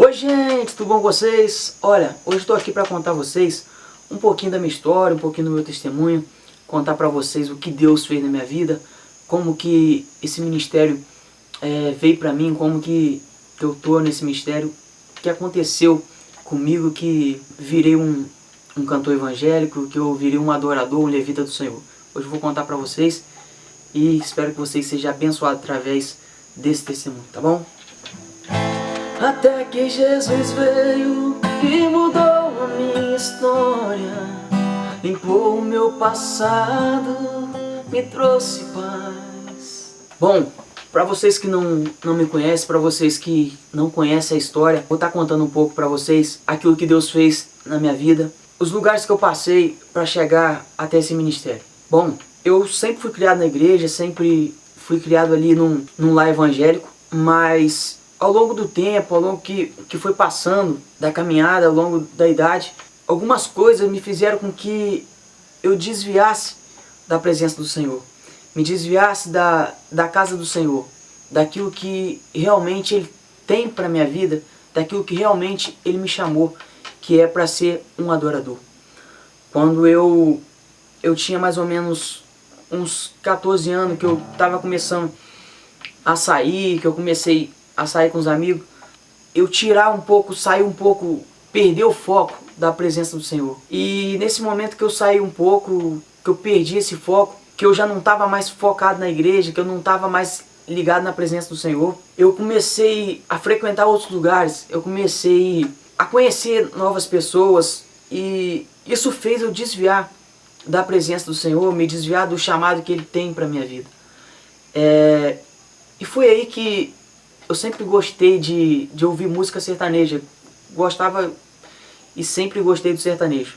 Oi gente, tudo bom com vocês? Olha, hoje estou aqui para contar a vocês um pouquinho da minha história, um pouquinho do meu testemunho, contar para vocês o que Deus fez na minha vida, como que esse ministério veio para mim, como que eu estou nesse ministério, o que aconteceu comigo, que virei um cantor evangélico, que eu virei um adorador, um levita do Senhor. Hoje eu vou contar para vocês e espero que vocês sejam abençoados através desse testemunho, tá bom? Até que Jesus veio e mudou a minha história, limpou o meu passado, me trouxe paz. Bom, para vocês que não me conhecem, para vocês que não conhecem a história, vou estar contando um pouco para vocês aquilo que Deus fez na minha vida, os lugares que eu passei para chegar até esse ministério. Bom, eu sempre fui criado na igreja, sempre fui criado ali num lar evangélico, mas ao longo do tempo, ao longo que foi passando da caminhada, ao longo da idade, algumas coisas me fizeram com que eu desviasse da presença do Senhor, me desviasse da casa do Senhor, daquilo que realmente Ele tem para a minha vida, daquilo que realmente Ele me chamou, que é para ser um adorador. Quando eu tinha mais ou menos uns 14 anos, que eu estava começando a sair, que eu comecei a sair com os amigos, eu sair um pouco, perder o foco da presença do Senhor. E nesse momento que eu saí um pouco, que eu perdi esse foco, que eu já não estava mais focado na igreja, que eu não estava mais ligado na presença do Senhor, eu comecei a frequentar outros lugares, eu comecei a conhecer novas pessoas, e isso fez eu desviar da presença do Senhor, me desviar do chamado que Ele tem para minha vida. E foi aí que eu sempre gostei de ouvir música sertaneja. Gostava e sempre gostei do sertanejo.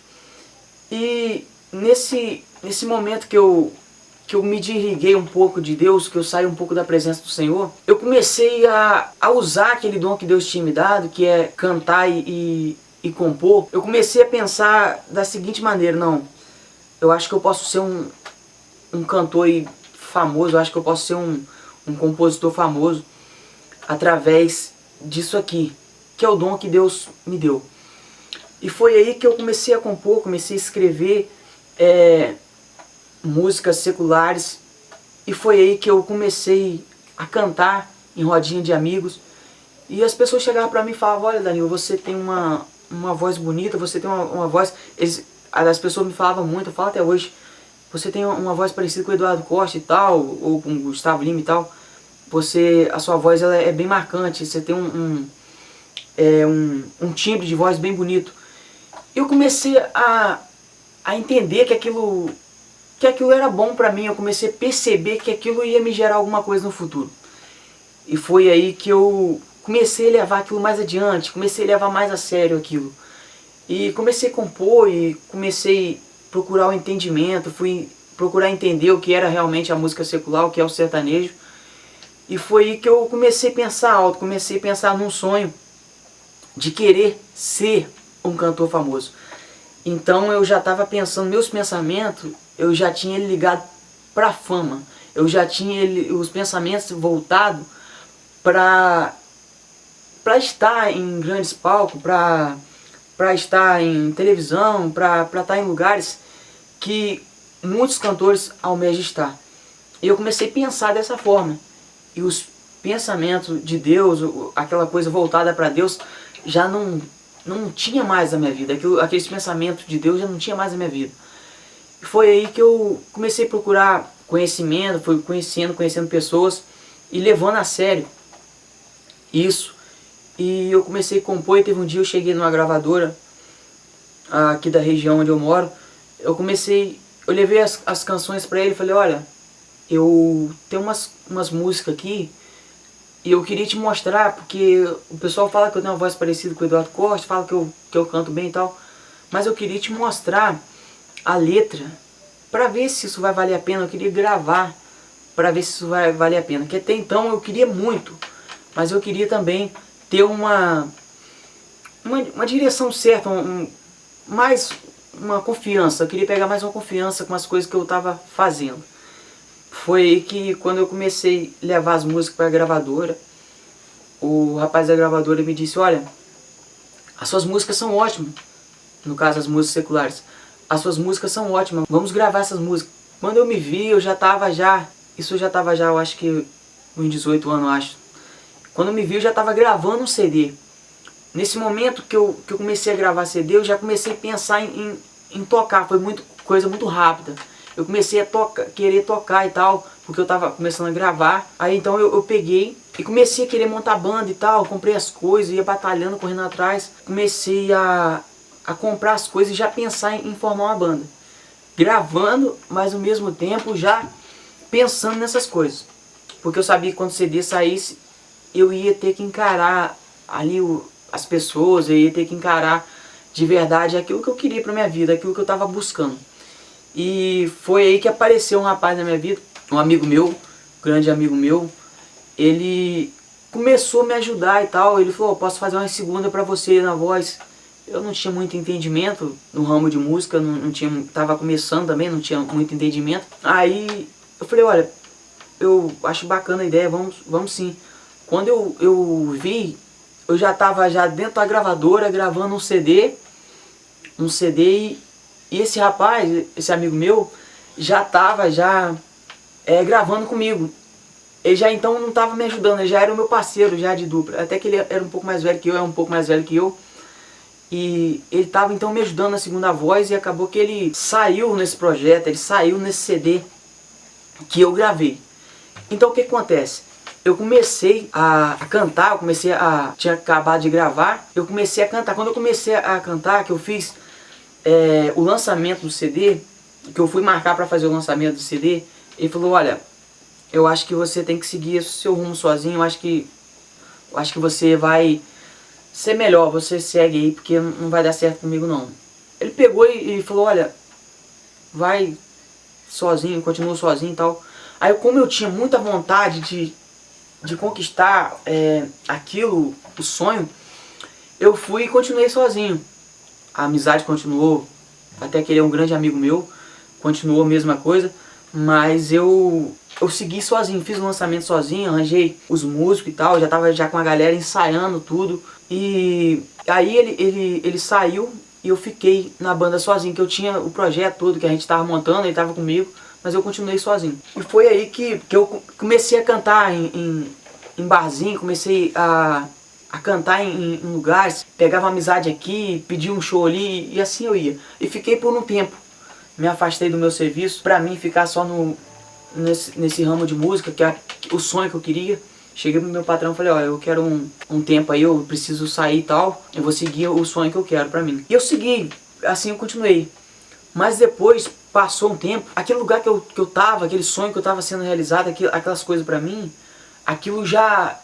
E nesse momento que eu me desliguei um pouco de Deus, que eu saí um pouco da presença do Senhor, eu comecei a usar aquele dom que Deus tinha me dado, que é cantar e compor. Eu comecei a pensar da seguinte maneira: não, eu acho que eu posso ser um cantor famoso, eu acho que eu posso ser um compositor famoso através disso aqui, que é o dom que Deus me deu. E foi aí que eu comecei a compor, comecei a escrever músicas seculares, e foi aí que eu comecei a cantar em rodinha de amigos, e as pessoas chegavam para mim e falavam: olha, Danilo, você tem uma voz bonita, você tem uma voz... As pessoas me falavam muito, eu falo até hoje: você tem uma voz parecida com o Eduardo Costa e tal, ou com o Gustavo Lima e tal. A sua voz ela é bem marcante, você tem um timbre de voz bem bonito. Eu comecei a entender que aquilo era bom pra mim, eu comecei a perceber que aquilo ia me gerar alguma coisa no futuro. E foi aí que eu comecei a levar aquilo mais adiante, comecei a levar mais a sério aquilo. E comecei a compor e comecei a procurar o entendimento, fui procurar entender o que era realmente a música secular, o que é o sertanejo. E foi aí que eu comecei a pensar alto, comecei a pensar num sonho de querer ser um cantor famoso. Então eu já estava pensando, meus pensamentos, eu já tinha ele ligado para a fama. Eu já tinha os pensamentos voltados para estar em grandes palcos, para estar em televisão, para estar em lugares que muitos cantores almejam estar. E eu comecei a pensar dessa forma. E os pensamentos de Deus, aquela coisa voltada para Deus, já não tinha mais na minha vida. Aqueles pensamentos de Deus já não tinha mais na minha vida. E foi aí que eu comecei a procurar conhecimento, fui conhecendo pessoas e levando a sério isso. E eu comecei a compor, e teve um dia eu cheguei numa gravadora aqui da região onde eu moro. Eu levei as canções para ele e falei: olha, eu tenho umas músicas aqui e eu queria te mostrar, porque o pessoal fala que eu tenho uma voz parecida com o Eduardo Costa, fala que eu canto bem e tal, mas eu queria te mostrar a letra para ver se isso vai valer a pena. Eu queria gravar para ver se isso vai valer a pena, que até então eu queria muito, mas eu queria também ter uma direção certa, mais uma confiança. Eu queria pegar mais uma confiança com as coisas que eu estava fazendo. Foi aí que, quando eu comecei a levar as músicas para a gravadora, o rapaz da gravadora me disse: olha, as suas músicas são ótimas, no caso as músicas seculares, as suas músicas são ótimas, vamos gravar essas músicas. Quando eu me vi, eu já tava eu acho que uns 18 anos, eu acho. Quando eu me vi, eu já tava gravando um CD. Nesse momento que eu comecei a gravar CD, eu já comecei a pensar em tocar, foi coisa muito rápida. Eu comecei a querer tocar e tal, porque eu tava começando a gravar. Aí então eu peguei e comecei a querer montar banda e tal, comprei as coisas, ia batalhando, correndo atrás. Comecei a comprar as coisas e já pensar em formar uma banda. Gravando, mas ao mesmo tempo já pensando nessas coisas. Porque eu sabia que quando o CD saísse, eu ia ter que encarar ali as pessoas, eu ia ter que encarar de verdade aquilo que eu queria pra minha vida, aquilo que eu tava buscando. E foi aí que apareceu um rapaz na minha vida, um amigo meu, um grande amigo meu. Ele começou a me ajudar e tal, ele falou, posso fazer uma segunda pra você na voz. Eu não tinha muito entendimento no ramo de música, tava começando também, não tinha muito entendimento. Aí eu falei, olha, eu acho bacana a ideia, vamos sim. Quando eu vi, eu já tava dentro da gravadora gravando um CD e esse rapaz, esse amigo meu, já tava gravando comigo. Ele já então não tava me ajudando, ele já era o meu parceiro já de dupla. Até que ele era um pouco mais velho que eu, é um pouco mais velho que eu. E ele tava então me ajudando na segunda voz e acabou que ele saiu nesse projeto, ele saiu nesse CD que eu gravei. Então o que acontece? Eu comecei a cantar, tinha acabado de gravar, eu comecei a cantar. Quando eu comecei a cantar, que eu fiz o lançamento do CD, que eu fui marcar para fazer o lançamento do CD, ele falou, olha, eu acho que você tem que seguir o seu rumo sozinho, eu acho que você vai ser melhor, você segue aí, porque não vai dar certo comigo não. Ele pegou e falou, olha, vai sozinho, continua sozinho e tal. Aí como eu tinha muita vontade de conquistar aquilo, o sonho, eu fui e continuei sozinho. A amizade continuou, até que ele é um grande amigo meu, continuou a mesma coisa, mas eu segui sozinho, fiz o lançamento sozinho, arranjei os músicos e tal, já tava com a galera ensaiando tudo. E aí ele saiu e eu fiquei na banda sozinho, que eu tinha o projeto todo que a gente tava montando, ele tava comigo, mas eu continuei sozinho. E foi aí que eu comecei a cantar em barzinho, comecei a cantar em lugares, pegava amizade aqui, pedia um show ali e assim eu ia. E fiquei por um tempo, me afastei do meu serviço, pra mim ficar só nesse ramo de música, que é o sonho que eu queria. Cheguei pro meu patrão e falei, ó, eu quero um tempo aí, eu preciso sair e tal, eu vou seguir o sonho que eu quero pra mim. E eu segui, assim eu continuei. Mas depois, passou um tempo, aquele lugar que eu tava, aquele sonho que eu tava sendo realizado, aquelas coisas pra mim, aquilo eu já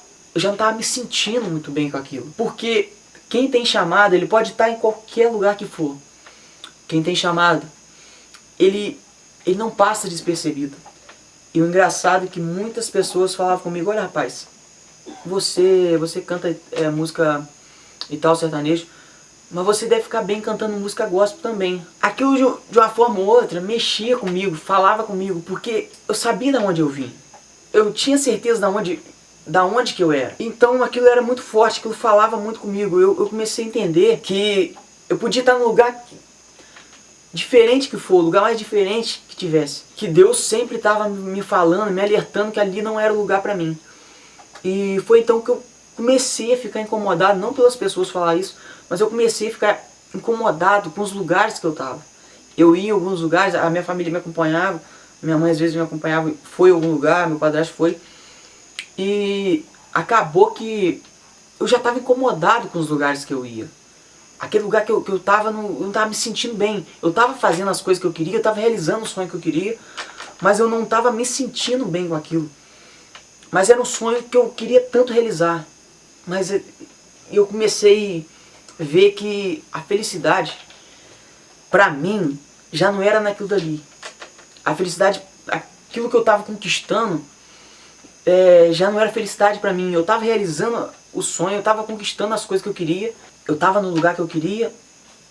não tava me sentindo muito bem com aquilo. Porque quem tem chamado, ele pode estar em qualquer lugar que for. Quem tem chamado, ele não passa despercebido. E o engraçado é que muitas pessoas falavam comigo, olha rapaz, você canta música e tal, sertanejo, mas você deve ficar bem cantando música gospel também. Aquilo de uma forma ou outra mexia comigo, falava comigo, porque eu sabia de onde eu vim. Eu tinha certeza da onde que eu era. Então aquilo era muito forte, aquilo falava muito comigo. Eu comecei a entender que eu podia estar num lugar diferente que for, o lugar mais diferente que tivesse, que Deus sempre estava me falando, me alertando que ali não era o lugar para mim. E foi então que eu comecei a ficar incomodado, não pelas pessoas falar isso, mas eu comecei a ficar incomodado com os lugares que eu estava. Eu ia em alguns lugares, a minha família me acompanhava, minha mãe às vezes me acompanhava, foi em algum lugar, meu padrasto foi, e acabou que eu já estava incomodado com os lugares que eu ia. Aquele lugar que eu tava, não tava me sentindo bem. Eu tava fazendo as coisas que eu queria, eu tava realizando o sonho que eu queria, mas eu não tava me sentindo bem com aquilo. Mas era um sonho que eu queria tanto realizar. Mas eu comecei a ver que a felicidade, pra mim, já não era naquilo dali. A felicidade, aquilo que eu tava conquistando, já não era felicidade pra mim. Eu tava realizando o sonho, eu tava conquistando as coisas que eu queria. Eu estava no lugar que eu queria,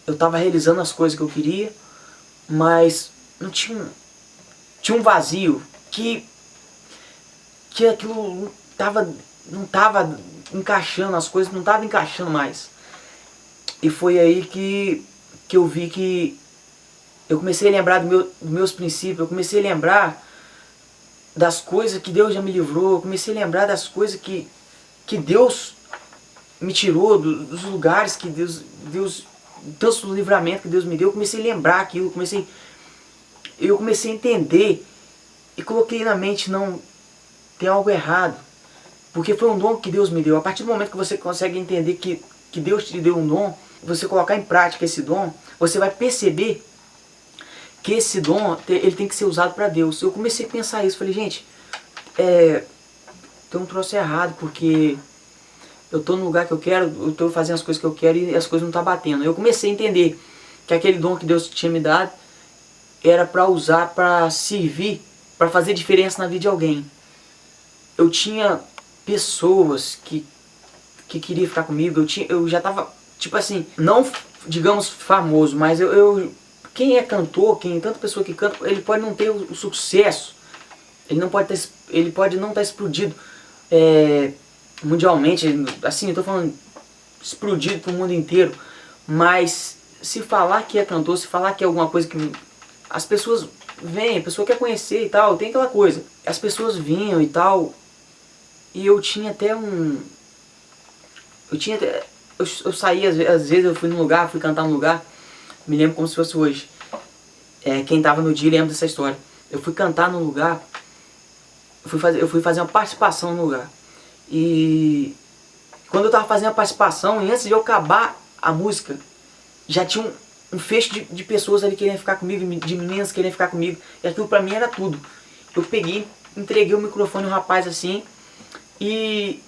eu estava realizando as coisas que eu queria, mas não tinha um vazio que aquilo não estava encaixando, as coisas não estavam encaixando mais. E foi aí que eu vi que eu comecei a lembrar dos meus princípios, eu comecei a lembrar das coisas que Deus já me livrou, eu comecei a lembrar das coisas que Deus me tirou, dos lugares que Deus, tanto livramento que Deus me deu, eu comecei a lembrar aquilo, eu comecei a entender e coloquei na mente, não, tem algo errado, porque foi um dom que Deus me deu. A partir do momento que você consegue entender que Deus te deu um dom, você colocar em prática esse dom, você vai perceber que esse dom ele tem que ser usado para Deus. Eu comecei a pensar isso, falei, gente, tem um troço errado, porque eu tô no lugar que eu quero, eu tô fazendo as coisas que eu quero e as coisas não estão batendo. Eu comecei a entender que aquele dom que Deus tinha me dado era para usar, para servir, para fazer diferença na vida de alguém. Eu tinha pessoas que queriam ficar comigo, eu já tava, tipo assim, não digamos famoso, mas quem é cantor, tanta pessoa que canta, ele pode não ter o sucesso, ele pode não estar explodido mundialmente, assim, eu tô falando explodido pro mundo inteiro, mas se falar que é cantor, se falar que é alguma coisa que as pessoas vêm, a pessoa quer conhecer e tal, tem aquela coisa, as pessoas vinham e tal, e eu tinha até eu saía, às vezes eu fui num lugar, fui cantar num lugar, me lembro como se fosse hoje, quem tava no dia lembra dessa história, eu fui cantar num lugar, eu fui fazer uma participação no lugar, e quando eu tava fazendo a participação, e antes de eu acabar a música, já tinha um feixe de pessoas ali querendo ficar comigo, de meninas querendo ficar comigo, e aquilo pra mim era tudo. Eu peguei, entreguei o microfone ao rapaz assim, e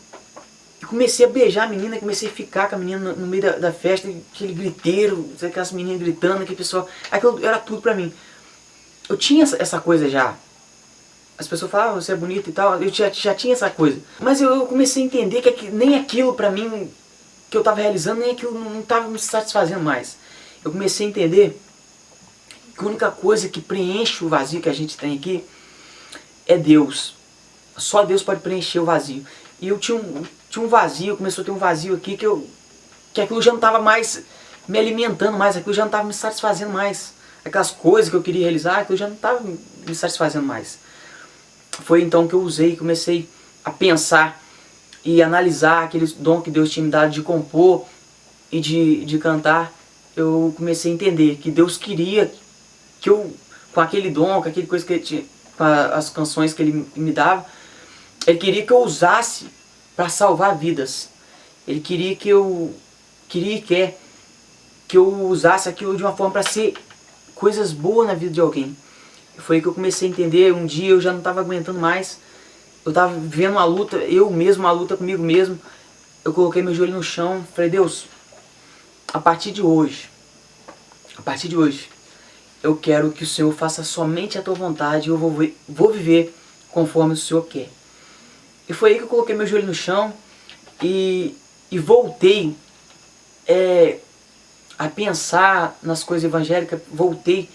comecei a beijar a menina, comecei a ficar com a menina no meio da festa, aquele griteiro, aquelas meninas gritando, aquele pessoal, aquilo era tudo pra mim. Eu tinha essa coisa já. As pessoas falavam, você é bonito e tal, eu já tinha essa coisa. Mas eu comecei a entender que nem aquilo pra mim, que eu tava realizando, nem aquilo não tava me satisfazendo mais. Eu comecei a entender que a única coisa que preenche o vazio que a gente tem aqui é Deus. Só Deus pode preencher o vazio. E eu tinha um vazio, começou a ter um vazio aqui que aquilo já não estava mais me alimentando mais, aquilo já não estava me satisfazendo mais. Aquelas coisas que eu queria realizar, aquilo já não estava me satisfazendo mais. Foi então que eu usei, comecei a pensar e analisar aquele dom que Deus tinha me dado de compor e de cantar. Eu comecei a entender que Deus queria que eu, com aquele dom, com aquele coisa que ele tinha, com as canções que Ele me dava, Ele queria que eu usasse para salvar vidas. Ele queria que e quer que eu usasse aquilo de uma forma para ser coisas boas na vida de alguém. Foi aí que eu comecei a entender. Um dia eu já não estava aguentando mais, eu estava vivendo uma luta, uma luta comigo mesmo. Eu coloquei meu joelho no chão, falei, Deus, a partir de hoje, eu quero que o Senhor faça somente a tua vontade e eu vou viver conforme o Senhor quer. E foi aí que eu coloquei meu joelho no chão e voltei a pensar nas coisas evangélicas, voltei.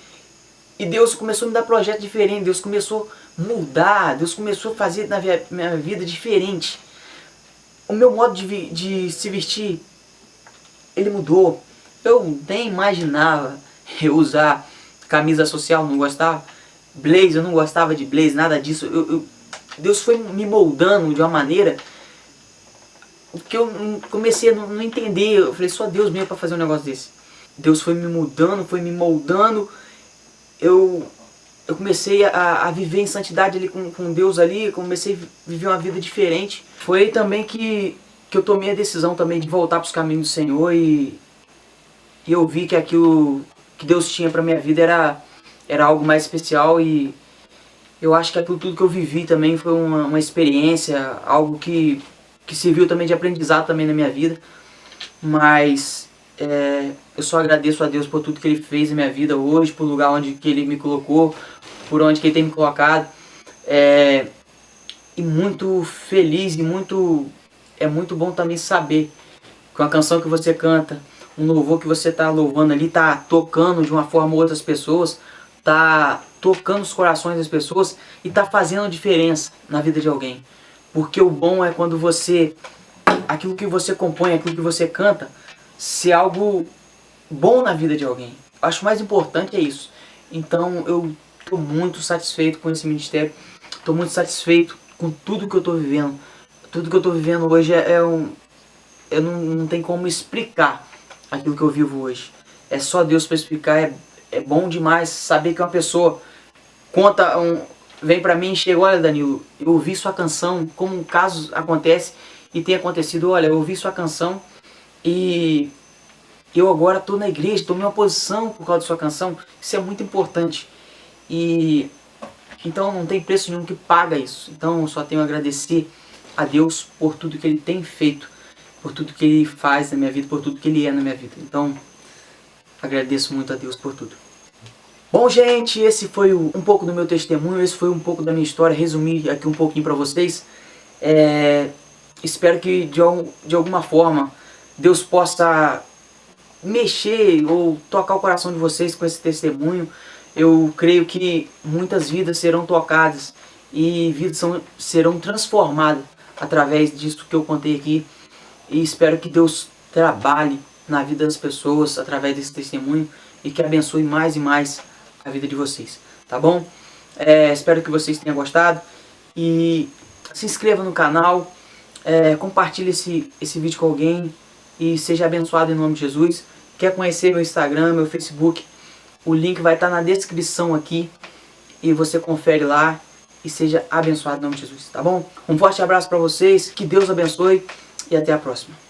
E Deus começou a me dar projetos diferentes, Deus começou a mudar, Deus começou a fazer na minha vida diferente. O meu modo de se vestir, ele mudou. Eu nem imaginava eu usar camisa social, não gostava. Blazer, eu não gostava de blazer, nada disso. Deus foi me moldando de uma maneira que eu comecei a não entender. Eu falei, só Deus mesmo para fazer um negócio desse. Deus foi me mudando, foi me moldando. Eu comecei a viver em santidade ali com Deus ali, comecei a viver uma vida diferente. Foi aí também que eu tomei a decisão também de voltar para os caminhos do Senhor e eu vi que aquilo que Deus tinha para minha vida era algo mais especial e eu acho que aquilo tudo que eu vivi também foi uma experiência, algo que serviu também de aprendizado também na minha vida. Mas eu só agradeço a Deus por tudo que Ele fez na minha vida hoje, por lugar onde que Ele me colocou, por onde que Ele tem me colocado. E muito feliz e é muito bom também saber que uma canção que você canta, um louvor que você está louvando ali, está tocando de uma forma ou outras pessoas, está tocando os corações das pessoas e está fazendo diferença na vida de alguém. Porque o bom é quando aquilo que você compõe, aquilo que você canta, ser algo bom na vida de alguém. Eu acho mais importante é isso. Então eu estou muito satisfeito com esse ministério. Estou muito satisfeito com tudo que eu estou vivendo. Tudo que eu estou vivendo hoje eu não tem como explicar aquilo que eu vivo hoje. É só Deus para explicar. É bom demais saber que uma pessoa vem pra mim e chega: olha, Danilo, eu ouvi sua canção, como um caso acontece e tem acontecido, olha, eu ouvi sua canção e eu agora estou na igreja, estou em uma posição por causa da sua canção. Isso é muito importante. E então não tem preço nenhum que paga isso. Então eu só tenho a agradecer a Deus por tudo que Ele tem feito, por tudo que Ele faz na minha vida, por tudo que Ele é na minha vida. Então agradeço muito a Deus por tudo. Bom, gente, esse foi um pouco do meu testemunho, esse foi um pouco da minha história, resumi aqui um pouquinho pra vocês. Espero que de alguma forma Deus possa mexer ou tocar o coração de vocês com esse testemunho. Eu creio que muitas vidas serão tocadas e vidas serão transformadas através disso que eu contei aqui. E espero que Deus trabalhe na vida das pessoas através desse testemunho e que abençoe mais e mais a vida de vocês, tá bom? Espero que vocês tenham gostado e se inscreva no canal, compartilhe esse vídeo com alguém e seja abençoado em nome de Jesus. Quer conhecer meu Instagram, meu Facebook? O link vai estar na descrição aqui e você confere lá e seja abençoado em nome de Jesus, tá bom? Um forte abraço para vocês, que Deus abençoe e até a próxima.